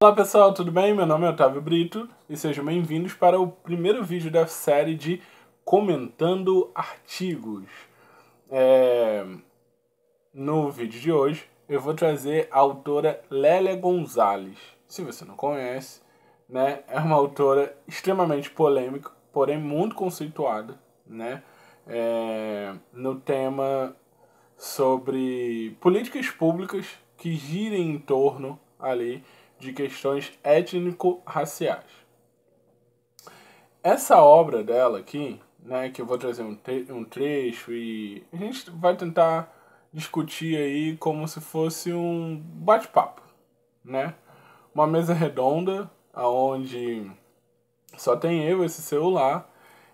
Olá pessoal, tudo bem? Meu nome é Otávio Brito e sejam bem-vindos para o primeiro vídeo da série de Comentando Artigos. No vídeo de hoje eu vou trazer a autora Lélia Gonzalez. Se você não conhece, né, é uma autora extremamente polêmica, porém muito conceituada, né, no tema sobre políticas públicas que girem em torno ali de questões étnico-raciais. Essa obra dela aqui, né, que eu vou trazer um trecho e a gente vai tentar discutir aí como se fosse um bate-papo, né? Uma mesa redonda, onde só tem eu, esse celular,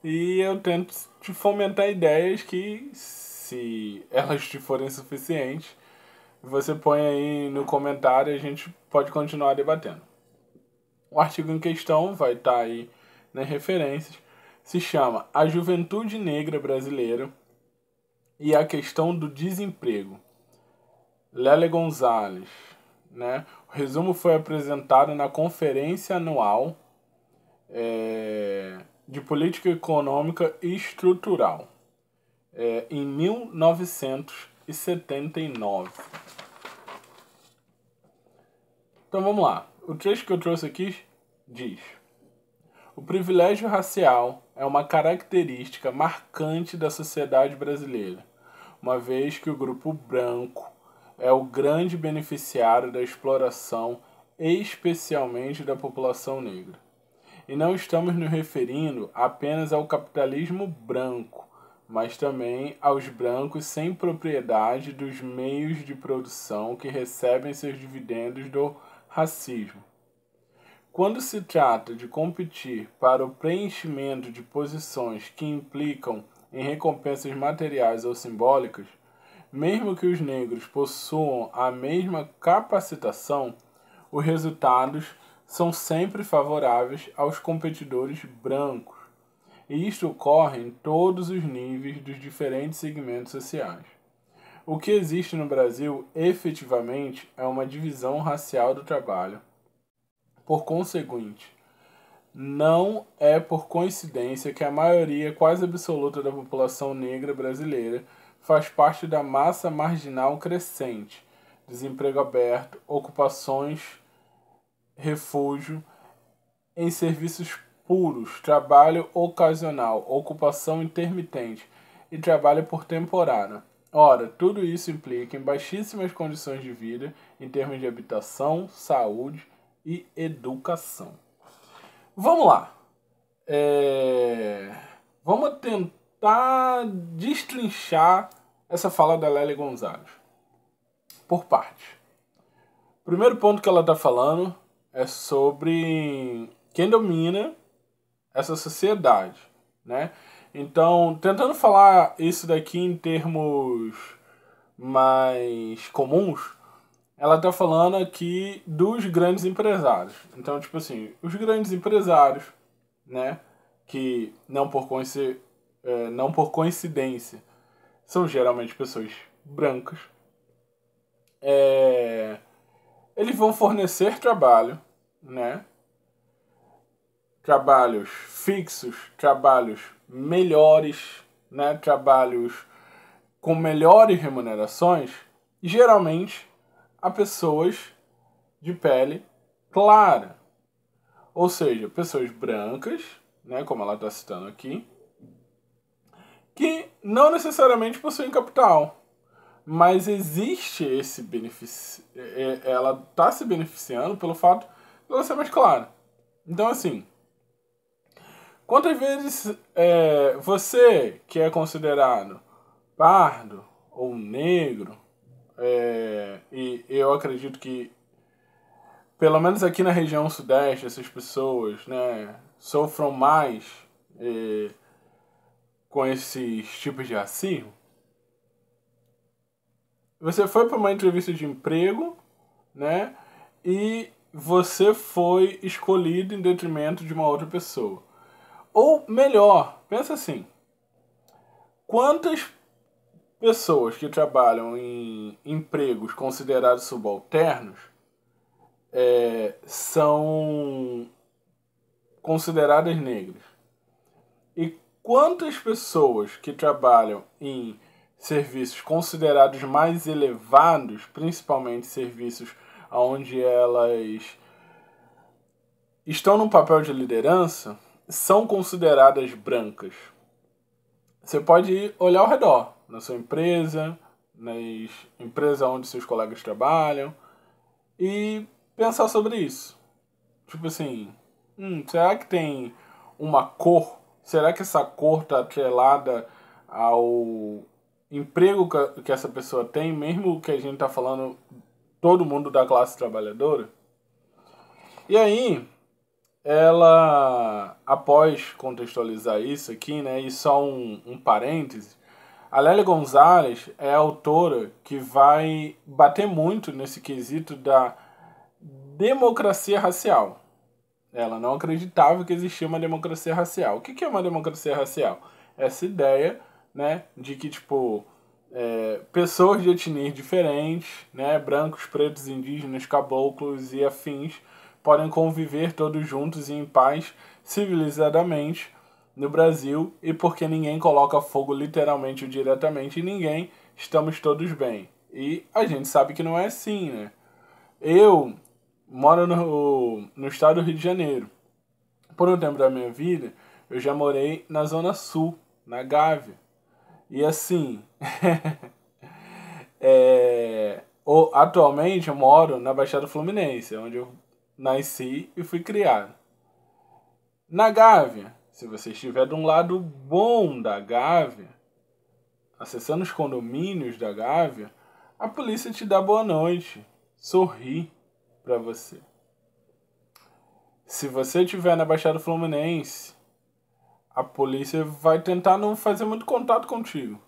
e eu tento te fomentar ideias que, se elas te forem suficientes, você põe aí no comentário e a gente pode continuar debatendo. O artigo em questão vai estar aí nas referências. Se chama A Juventude Negra Brasileira e a Questão do Desemprego. Lélia Gonzalez, né? O resumo foi apresentado na Conferência Anual de Política Econômica e Estrutural, em 1979. Então vamos lá. O trecho que eu trouxe aqui diz: o privilégio racial é uma característica marcante da sociedade brasileira, uma vez que o grupo branco é o grande beneficiário da exploração, especialmente da população negra. E não estamos nos referindo apenas ao capitalismo branco, mas também aos brancos sem propriedade dos meios de produção que recebem seus dividendos do racismo. Quando se trata de competir para o preenchimento de posições que implicam em recompensas materiais ou simbólicas, mesmo que os negros possuam a mesma capacitação, os resultados são sempre favoráveis aos competidores brancos, e isto ocorre em todos os níveis dos diferentes segmentos sociais. O que existe no Brasil, efetivamente, é uma divisão racial do trabalho. Por conseguinte, não é por coincidência que a maioria quase absoluta da população negra brasileira faz parte da massa marginal crescente, desemprego aberto, ocupações, refúgio, em serviços puros, trabalho ocasional, ocupação intermitente e trabalho por temporada. Ora, tudo isso implica em baixíssimas condições de vida em termos de habitação, saúde e educação. Vamos lá. Vamos tentar destrinchar essa fala da Lélia Gonzalez por partes. O primeiro ponto que ela está falando é sobre quem domina essa sociedade, né? Então, tentando falar isso daqui em termos mais comuns, ela está falando aqui dos grandes empresários. Então, tipo assim, os grandes empresários, né, que não por coincidência são geralmente pessoas brancas, eles vão fornecer trabalho, né, trabalhos fixos, trabalhos melhores, né, trabalhos com melhores remunerações, geralmente a pessoas de pele clara. Ou seja, pessoas brancas, né, como ela está citando aqui, que não necessariamente possuem capital, mas existe esse benefício. Ela está se beneficiando pelo fato de ela ser mais clara. Então, assim, quantas vezes você, que é considerado pardo ou negro, e eu acredito que, pelo menos aqui na região sudeste, essas pessoas, né, sofram mais com esses tipos de racismo. Você foi para uma entrevista de emprego, né, e você foi escolhido em detrimento de uma outra pessoa. Ou melhor, pensa assim, quantas pessoas que trabalham em empregos considerados subalternos são consideradas negras. E quantas pessoas que trabalham em serviços considerados mais elevados, principalmente serviços onde elas estão no papel de liderança, são consideradas brancas? Você pode olhar ao redor, na sua empresa, nas empresas onde seus colegas trabalham, e pensar sobre isso. Tipo assim, será que tem uma cor? Será que essa cor está atrelada ao emprego que essa pessoa tem, mesmo que a gente está falando todo mundo da classe trabalhadora? E aí, ela, após contextualizar isso aqui, né, e só um parêntese, a Lélia Gonzalez é a autora que vai bater muito nesse quesito da democracia racial. Ela não acreditava que existia uma democracia racial. O que é uma democracia racial? Essa ideia, né, de que, tipo, pessoas de etnias diferentes, né, brancos, pretos, indígenas, caboclos e afins, podem conviver todos juntos e em paz, civilizadamente, no Brasil, e porque ninguém coloca fogo literalmente ou diretamente em ninguém, estamos todos bem. E a gente sabe que não é assim, né? Eu moro no estado do Rio de Janeiro. Por um tempo da minha vida, eu já morei na Zona Sul, na Gávea. E assim, atualmente eu moro na Baixada Fluminense, onde eu nasci e fui criado. Na Gávea, se você estiver de um lado bom da Gávea, acessando os condomínios da Gávea, a polícia te dá boa noite, sorri para você. Se você estiver na Baixada Fluminense, a polícia vai tentar não fazer muito contato contigo.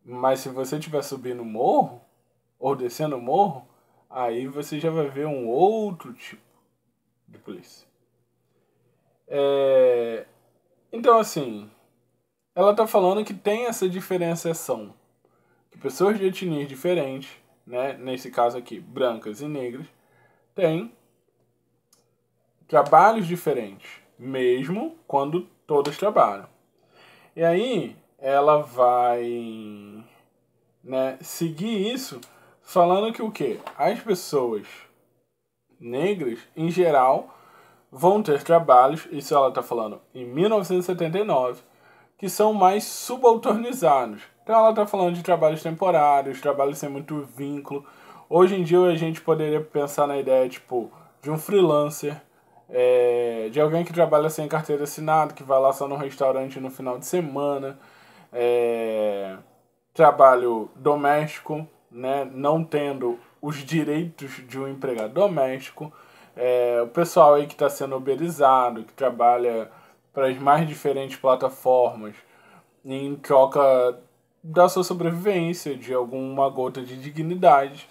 Mas se você estiver subindo o morro, ou descendo o morro, aí você já vai ver um outro tipo de polícia. Então, assim, ela está falando que tem essa diferenciação. Que pessoas de etnias diferentes, né, nesse caso aqui, brancas e negras, têm trabalhos diferentes, mesmo quando todas trabalham. E aí ela vai, né, seguir isso falando que o quê? As pessoas negras, em geral, vão ter trabalhos, isso ela está falando em 1979, que são mais subalternizados. Então ela está falando de trabalhos temporários, trabalhos sem muito vínculo. Hoje em dia a gente poderia pensar na ideia tipo de um freelancer, de alguém que trabalha sem carteira assinada, que vai lá só no restaurante no final de semana, trabalho doméstico, né, não tendo os direitos de um empregado doméstico, o pessoal aí que está sendo uberizado, que trabalha para as mais diferentes plataformas em troca da sua sobrevivência, de alguma gota de dignidade.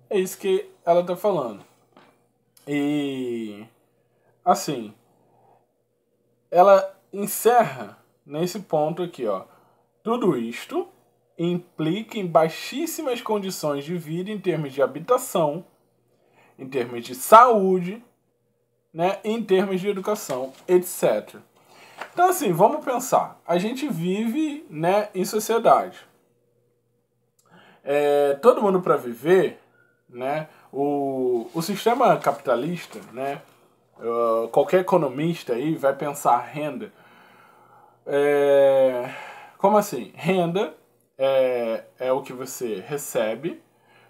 É isso que ela está falando. E assim, ela encerra nesse ponto aqui, ó. Tudo isto implica em baixíssimas condições de vida em termos de habitação, em termos de saúde, né, em termos de educação, etc. Então, assim, vamos pensar. A gente vive, né, em sociedade. Todo mundo para viver, né, o sistema capitalista, né, qualquer economista aí vai pensar renda. Como assim? Renda é o que você recebe,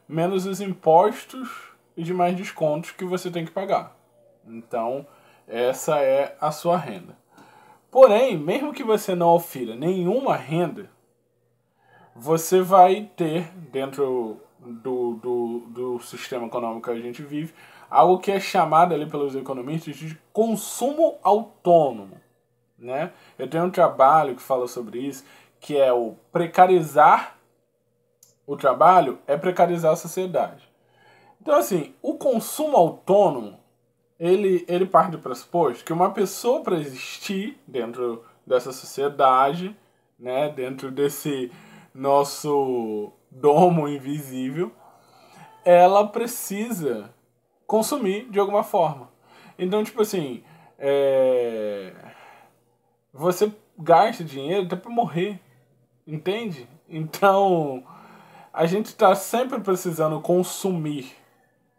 menos os impostos e demais descontos que você tem que pagar. Então, essa é a sua renda. Porém, mesmo que você não ofira nenhuma renda, você vai ter, dentro do sistema econômico que a gente vive, algo que é chamado ali pelos economistas de consumo autônomo. Né? Eu tenho um trabalho que fala sobre isso, que é o precarizar o trabalho é precarizar a sociedade. Então, assim, o consumo autônomo, ele parte do pressuposto que uma pessoa, para existir dentro dessa sociedade, né, dentro desse nosso domo invisível, ela precisa consumir de alguma forma. Então, tipo assim, você gasta dinheiro até pra morrer, entende? Então, a gente está sempre precisando consumir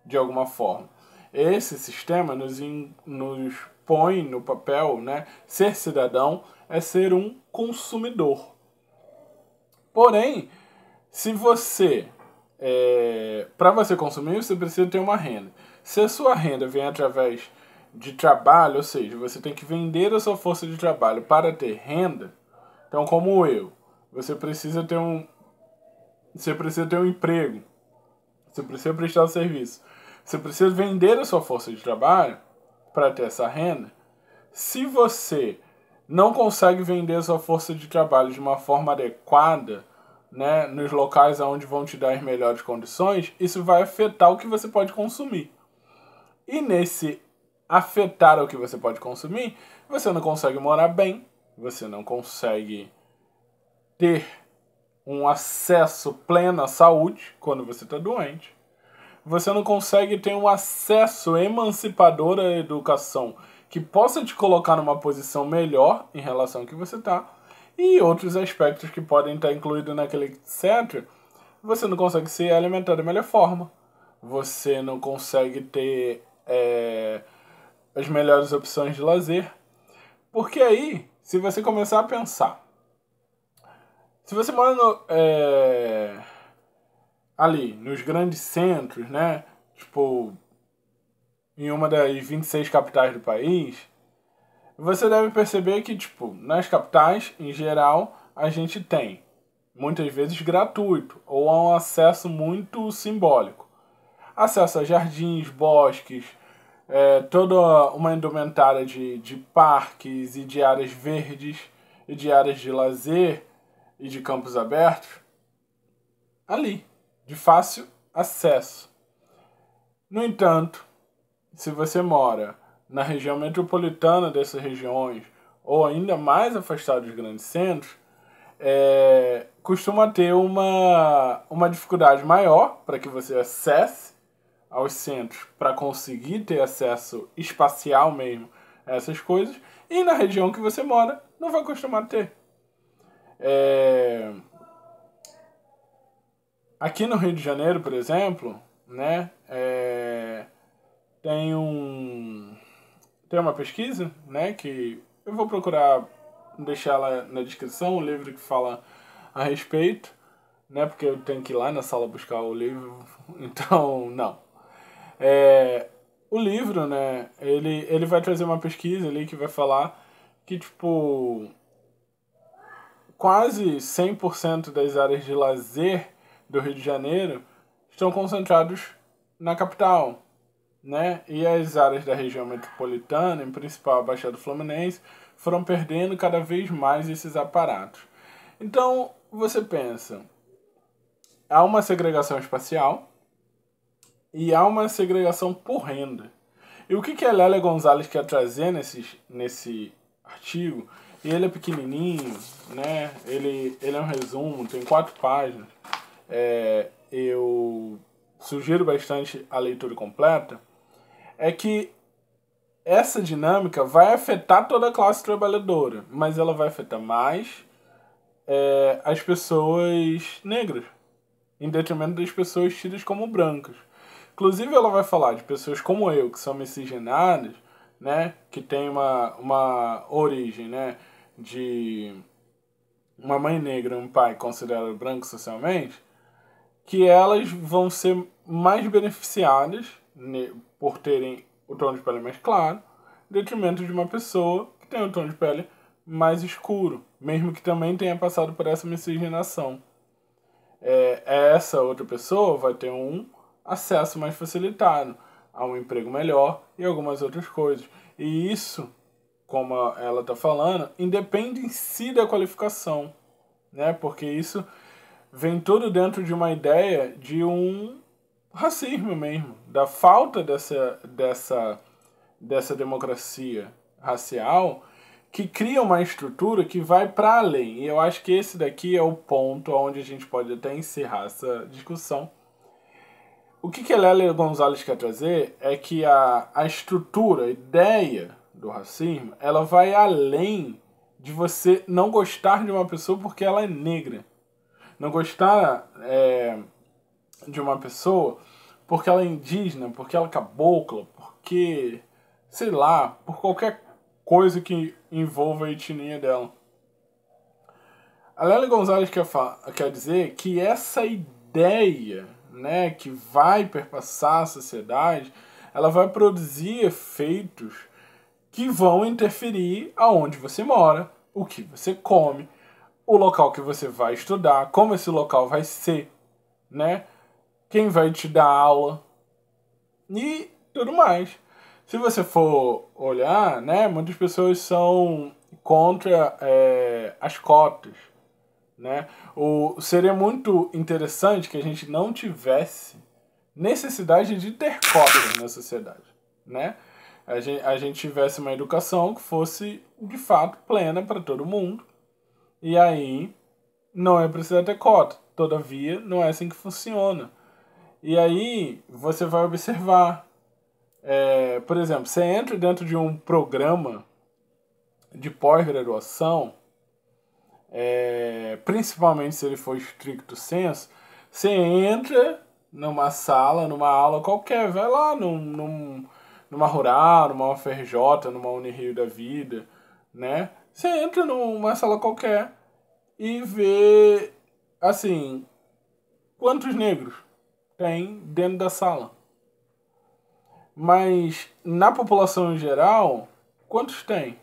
de alguma forma. Esse sistema nos põe no papel, né? Ser cidadão é ser um consumidor. Porém, se você, para você consumir, você precisa ter uma renda. Se a sua renda vem através de trabalho, ou seja, você tem que vender a sua força de trabalho para ter renda, então como você precisa ter um emprego, você precisa prestar um serviço, você precisa vender a sua força de trabalho para ter essa renda. Se você não consegue vender a sua força de trabalho de uma forma adequada, né, nos locais onde vão te dar as melhores condições, isso vai afetar o que você pode consumir. E nesse afetar o que você pode consumir, você não consegue morar bem, você não consegue ter um acesso pleno à saúde quando você está doente, você não consegue ter um acesso emancipador à educação que possa te colocar numa posição melhor em relação ao que você está, e outros aspectos que podem estar incluídos naquele etc. Você não consegue se alimentar da melhor forma, você não consegue ter as melhores opções de lazer, porque aí, se você começar a pensar, se você mora ali, nos grandes centros, né, tipo, em uma das 26 capitais do país, você deve perceber que, tipo, nas capitais, em geral, a gente tem, muitas vezes gratuito, ou a um acesso muito simbólico. Acesso a jardins, bosques, toda uma indumentária de parques e de áreas verdes, e de áreas de lazer e de campos abertos, ali, de fácil acesso. No entanto, se você mora na região metropolitana dessas regiões, ou ainda mais afastado dos grandes centros, costuma ter uma dificuldade maior para que você acesse aos centros, para conseguir ter acesso espacial mesmo a essas coisas, e na região que você mora não vai costumar ter. Aqui no Rio de Janeiro, por exemplo, né, tem uma pesquisa, né, que eu vou procurar deixar lá na descrição, o livro que fala a respeito, né, porque eu tenho que ir lá na sala buscar o livro, então não. O livro, né, ele vai trazer uma pesquisa ali que vai falar que, tipo, quase 100% das áreas de lazer do Rio de Janeiro estão concentrados na capital, né? E as áreas da região metropolitana, em principal a Baixada Fluminense, foram perdendo cada vez mais esses aparatos. Então, você pensa, há uma segregação espacial e há uma segregação por renda. E o que a Lélia Gonzalez quer trazer nesse artigo? E ele é pequenininho, né? Ele é um resumo, tem 4 páginas. Eu sugiro bastante a leitura completa. É que essa dinâmica vai afetar toda a classe trabalhadora, mas ela vai afetar mais as pessoas negras, em detrimento das pessoas tidas como brancas. Inclusive, ela vai falar de pessoas como eu, que são miscigenadas, né, que tem uma origem, né, de uma mãe negra e um pai considerado branco socialmente, que elas vão ser mais beneficiadas por terem o tom de pele mais claro, em detrimento de uma pessoa que tem o tom de pele mais escuro, mesmo que também tenha passado por essa miscigenação. Essa outra pessoa vai ter um acesso mais facilitado a um emprego melhor e algumas outras coisas. E isso, como ela está falando, independe em si da qualificação, né? Porque isso vem tudo dentro de uma ideia de um racismo mesmo, da falta dessa democracia racial que cria uma estrutura que vai para além. E eu acho que esse daqui é o ponto onde a gente pode até encerrar essa discussão. O que a Lélia Gonzalez quer trazer é que a estrutura, a ideia do racismo, ela vai além de você não gostar de uma pessoa porque ela é negra. Não gostar de uma pessoa porque ela é indígena, porque ela é cabocla, porque, sei lá, por qualquer coisa que envolva a etnia dela. A Lélia Gonzalez quer dizer que essa ideia, né, que vai perpassar a sociedade, ela vai produzir efeitos que vão interferir aonde você mora, o que você come, o local que você vai estudar, como esse local vai ser, né? Quem vai te dar aula e tudo mais. Se você for olhar, né, muitas pessoas são contra as cotas, né? Seria muito interessante que a gente não tivesse necessidade de ter cotas na sociedade, né? A gente tivesse uma educação que fosse de fato plena para todo mundo, e aí não é preciso ter cota. Todavia, não é assim que funciona. E aí você vai observar, por exemplo, você entra dentro de um programa de pós-graduação, principalmente se ele for stricto sensu, você entra numa sala, numa aula qualquer, vai lá numa Rural, numa UFRJ, numa Unirio da vida, né? Você entra numa sala qualquer e vê, assim, quantos negros tem dentro da sala. Mas na população em geral, quantos tem?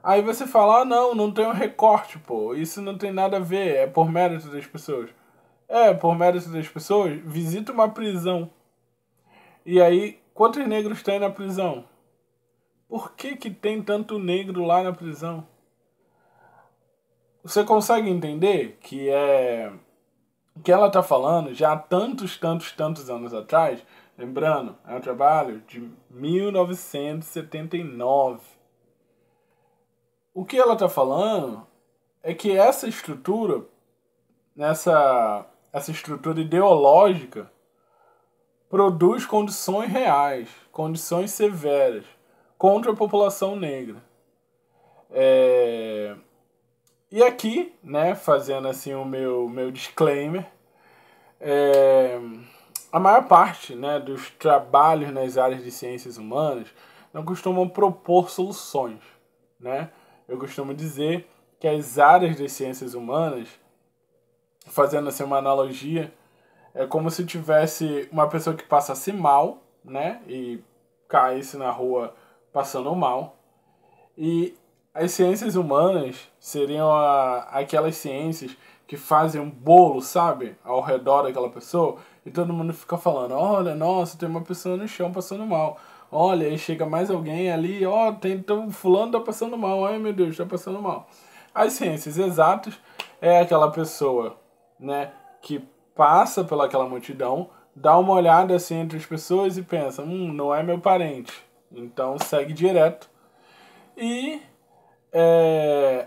Aí você fala, ah não, não tem um recorte, pô, isso não tem nada a ver, é por mérito das pessoas. É, por mérito das pessoas, visita uma prisão. E aí, quantos negros tem na prisão? Por que tem tanto negro lá na prisão? Você consegue entender que ela está falando já há tantos anos atrás? Lembrando, é um trabalho de 1979. O que ela está falando é que essa estrutura ideológica produz condições reais, condições severas contra a população negra. E aqui, né, fazendo assim o meu disclaimer, a maior parte, né, dos trabalhos nas áreas de ciências humanas não costumam propor soluções, né? Eu costumo dizer que as áreas das ciências humanas, fazendo assim uma analogia, é como se tivesse uma pessoa que passasse mal, né, e caísse na rua passando mal, e as ciências humanas seriam aquelas ciências que fazem um bolo, sabe? Ao redor daquela pessoa. E todo mundo fica falando, olha, nossa, tem uma pessoa no chão passando mal. Olha, aí chega mais alguém ali, ó, então fulano tá passando mal. Ai, meu Deus, tá passando mal. As ciências exatas é aquela pessoa, né, que passa pelaquela multidão, dá uma olhada assim entre as pessoas e pensa, não é meu parente. Então segue direto. E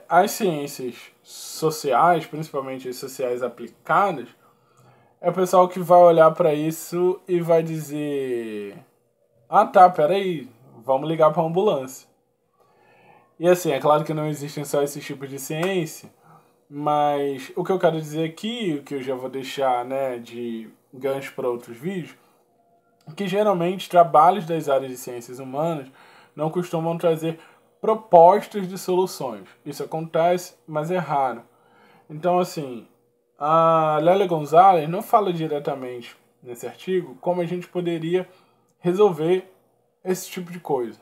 as ciências sociais, principalmente as sociais aplicadas, é o pessoal que vai olhar para isso e vai dizer: ah tá, peraí, vamos ligar para a ambulância. E assim, é claro que não existem só esses tipos de ciência, mas o que eu quero dizer aqui, o que eu já vou deixar, né, de gancho para outros vídeos, é que geralmente trabalhos das áreas de ciências humanas não costumam trazer propostas de soluções. Isso acontece, mas é raro. Então, assim, a Lélia Gonzalez não fala diretamente nesse artigo como a gente poderia resolver esse tipo de coisa.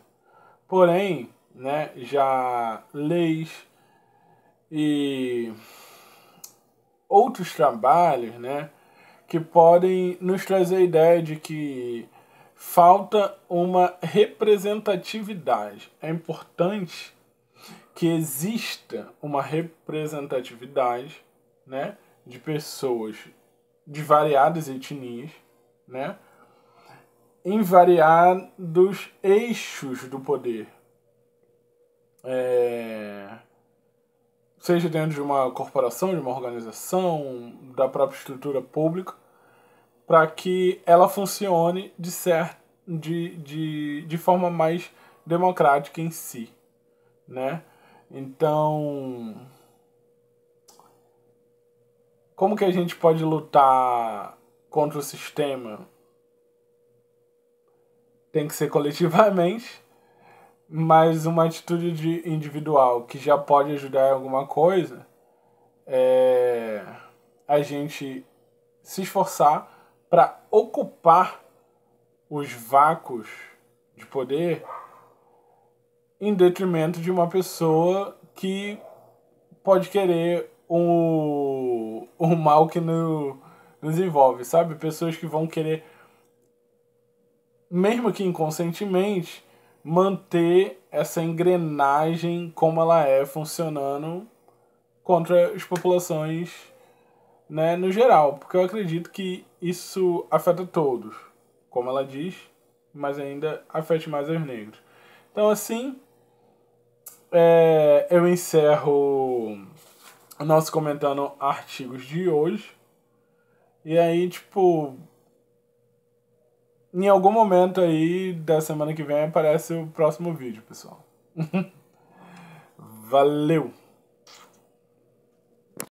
Porém, né, já leis e outros trabalhos, né, que podem nos trazer a ideia de que falta uma representatividade. É importante que exista uma representatividade, né, de pessoas de variadas etnias, né, em variados eixos do poder. Seja dentro de uma corporação, de uma organização, da própria estrutura pública, para que ela funcione de forma mais democrática em si, né? Então, como que a gente pode lutar contra o sistema? Tem que ser coletivamente, mas uma atitude individual que já pode ajudar em alguma coisa é a gente se esforçar para ocupar os vácuos de poder em detrimento de uma pessoa que pode querer o mal que nos envolve, sabe? Pessoas que vão querer, mesmo que inconscientemente, manter essa engrenagem como ela é funcionando contra as populações, né, no geral, porque eu acredito que isso afeta todos, como ela diz, mas ainda afeta mais os negros. Então, assim, eu encerro o nosso comentando artigos de hoje. E aí, tipo, em algum momento aí da semana que vem aparece o próximo vídeo, pessoal. Valeu!